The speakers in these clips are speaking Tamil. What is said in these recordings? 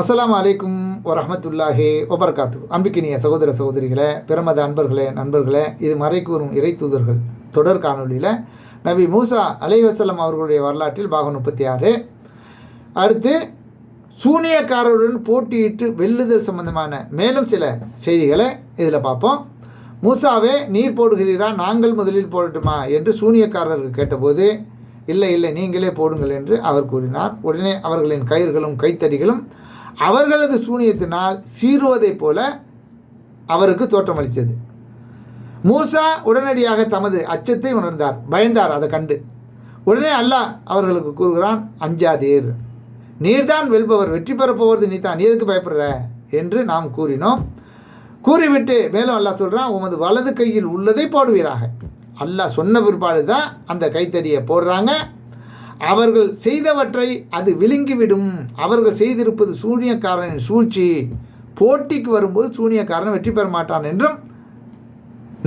அஸ்ஸலாமு அலைக்கும் வரஹ்மத்துல்லாஹி வபரகாத்து. அன்பிக்கினிய சகோதர சகோதரிகளே, பிரமத அன்பர்களே, நண்பர்களே, இது மறைக்கூறும் இறை தூதர்கள் தொடர் காணொலியில் நபி மூசா அலைஹிஸ்ஸலாம் அவர்களுடைய வரலாற்றில் பாகம் 36. அடுத்து சூனியக்காரருடன் போட்டியிட்டு வெல்லுதல் சம்பந்தமான மேலும் சில செய்திகளை இதில் பார்ப்போம். மூசாவே, நீர் போடுகிறீரா, நாங்கள் முதலில் போடட்டுமா என்று சூனியக்காரர்கள் கேட்டபோது, இல்லை இல்லை, நீங்களே போடுங்கள் என்று அவர் கூறினார். உடனே அவர்களின் கயிறுகளும் கைத்தடிகளும் அவர்களது சூனியத்தினால் சீறுவதைப் போல அவருக்கு தோற்றமளித்தது. மூசா உடனடியாக தமது அச்சத்தை உணர்ந்தார், பயந்தார். அதை கண்டு உடனே அல்லாஹ் அவர்களுக்கு கூறுகிறான், அஞ்சாதீர், நீர்தான் வெல்பவர், வெற்றி பெறப்போவது நீ எதுக்கு பயப்படுற என்று நாம் கூறினோம். கூறிவிட்டு மேலும் அல்லாஹ் சொல்கிறான், உமது வலது கையில் உள்ளதை போடுவீராக. அல்லாஹ் சொன்ன பிற்பாடு தான் அந்த கைத்தடியை போடுறாங்க. அவர்கள் செய்தவற்றை அது விழுங்கிவிடும். அவர்கள் செய்திருப்பது சூனியக்காரனின் சூழ்ச்சி. போட்டிக்கு வரும்போது சூனியக்காரன் வெற்றி பெற மாட்டான் என்றும்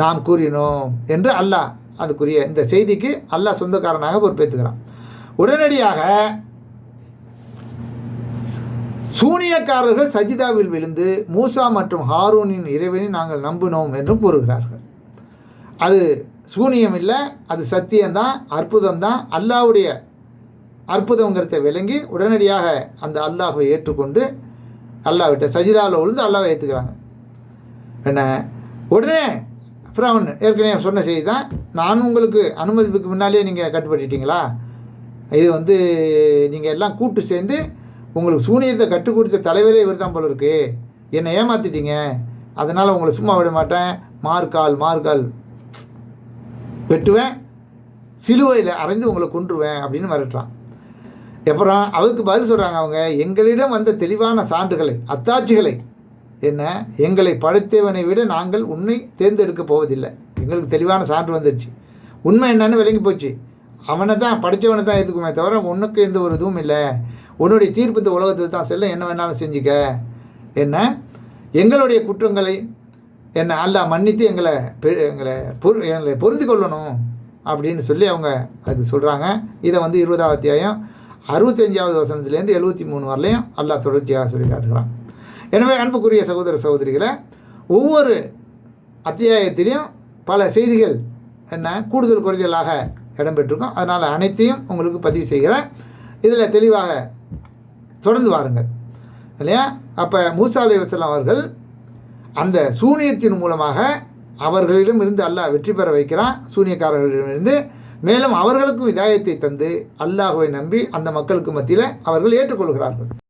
நாம் கூறினோம் என்று அல்லாஹ் அதுக்குரிய இந்த செய்திக்கு அல்லாஹ் சொந்தக்காரனாக பொறுப்பேற்றுக்கிறான். உடனடியாக சூனியக்காரர்கள் சஜிதாவில் விழுந்து மூசா மற்றும் ஹாரூனின் இறைவனை நாங்கள் நம்பினோம் என்றும் கூறுகிறார்கள். அது சூனியம் இல்லை, அது சத்தியம்தான், அற்புதம்தான். அல்லாஹ்வுடைய அற்புதங்கிறத விளங்கி உடனடியாக அந்த அல்லாஹை ஏற்றுக்கொண்டு அல்லாஹ்விட்ட சஜிதாவில் விழுந்து அல்லாஹை ஏற்றுக்கிறாங்க. என்ன உடனே ஃபிரௌன் ஏற்கனவே சொன்ன செய்தி தான், நான் உங்களுக்கு அனுமதிப்புக்கு முன்னாலே நீங்கள் கட்டுப்பட்டுட்டீங்களா, இது நீங்கள் எல்லாம் கூட்டு சேர்ந்து உங்களுக்கு சூனியத்தை கற்றுக் கொடுத்த தலைவரே இவர் தான் போல இருக்கு, என்னை ஏமாற்றிட்டீங்க, அதனால் உங்களை சும்மா விட மாட்டேன், மார்கால் வெட்டுவேன், சிலுவையில் அரைந்து உங்களை கொன்றுவேன் அப்படின்னு மிரட்டுறான். அப்புறம் அதுக்கு பதில் சொல்கிறாங்க, அவங்க எங்களிடம் வந்த தெளிவான சான்றுகளை, அத்தாட்சிகளை, என்ன எங்களை படைத்தவனை விட நாங்கள் உன்னை தேர்ந்தெடுக்க போவதில்லை, எங்களுக்கு தெளிவான சான்று வந்துடுச்சு, உண்மை என்னன்னு விளங்கி போச்சு, அவனை தான் படைத்தவனை தான் எதுக்குமே தவிர உனக்கு எந்த ஒரு இதுவும் இல்லை, உன்னுடைய தீர்ப்பு இந்த உலகத்தில் தான் செல்ல, என்ன வேணாலும் செஞ்சுக்க, என்ன எங்களுடைய குற்றங்களை என்ன அல்லாஹ் மன்னித்து எங்களை பொருந்தி கொள்ளணும் அப்படின்னு சொல்லி அவங்க அதுக்கு சொல்கிறாங்க. இதை 20ஆவது அத்தியாயம் 65வது வசனத்துலேருந்து 73 வரலையும் அல்லாஹ் தொடர்ச்சியாக சொல்லி காட்டுகிறான். எனவே அன்புக்குரிய சகோதர சகோதரிகளை, ஒவ்வொரு அத்தியாயத்திலையும் பல செய்திகள் கூடுதல் குறைதலாக இடம்பெற்றிருக்கும். அதனால் அனைத்தையும் உங்களுக்கு பதிவு செய்கிறேன். இதில் தெளிவாக தொடர்ந்து வாருங்கள் இல்லையா. அப்போ மூசா அலைஹிஸ்ஸலாம் அவர்கள் அந்த சூனியத்தின் மூலமாக அவர்களிடம் இருந்து அல்லாஹ் வெற்றி பெற வைக்கிறான், சூனியக்காரர்களிடமிருந்து. மேலும் அவர்களுக்கும் இதாயத்தை தந்து அல்லாஹ்வை நம்பி அந்த மக்களுக்கு மத்தியில் அவர்கள் ஏற்றுக்கொள்கிறார்கள்.